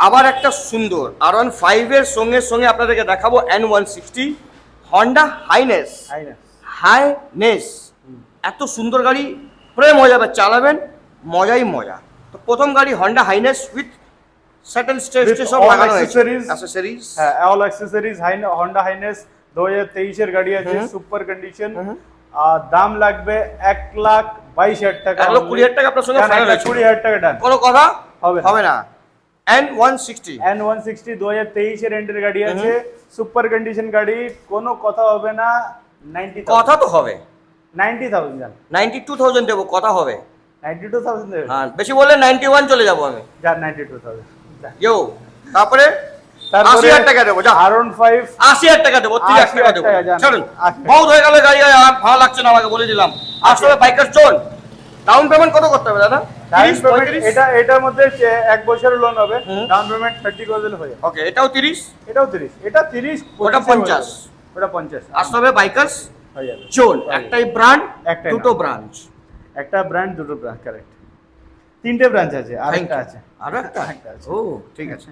আবার একটা সুন্দর R15 এর সঙ্গে সঙ্গে আপনাদেরকে দেখাবো N160 হন্ডা হাইনেস। হাইনেস এত সুন্দর গাড়ি, প্রেম হয়ে যাবে, চালাবেন মজাই মজা। তো প্রথম গাড়ি Honda highness with settle stage সব লাগানো হয়েছে, অ্যাকসেসরিজ। হ্যাঁ, অল অ্যাকসেসরিজ হন্ডা হাইনেস 2023 এর গাড়ি আছে, সুপার কন্ডিশন। দাম লাগবে 1,22,000 টাকা। 1,20,000 টাকা আপনার সঙ্গে ফাইনাল হয়েছে। 20,000 টাকা ডান। কোনো কথা হবে না। N160 2023 এর এন্ডের গাড়ি আছে, সুপার কন্ডিশন গাড়ি, কোনো কথা হবে না। 90,000 কথা তো হবে, 90,000 জান। 92,000 দেবো, কথা হবে। 92,000 দেবে? হ্যাঁ, বেশি বললে 91 চলে যাবো আমি। যান 92,000 ইয়ো, তারপরে 80,000 টাকা দেবো, যা। R15 80,000 টাকা দেবো, 30,000 টাকা দেবো। চলুন, 80,000 বহুত হয়ে গেল গাড়ি, আর ভালো লাগছে না আমাকে, বলে দিলাম। আসলে বাইকার চল, ডাউন পেমেন্ট কত করতে হবে দাদা? 30, 35? এটার মধ্যে 1 বছরের লোন হবে, ডাউন পেমেন্ট 30 করে দিলে হয়ে যাবে। ওকে, এটাও 30, এটাও 30, এটা 30, ওটা 50, ওটা 50 আসলে বাইকার্স হয়ে যাবে। চল, একটাই ব্র্যান্ড, একটাই দুটো নাম। ব্রাঞ্চ। একটা ব্র্যান্ড, দুটো ব্র্যান্ড, কারেক্ট। 3টে ব্রাঞ্চ আছে, আরেকটা আছে। আরেকটা? আছে। ও ঠিক আছে।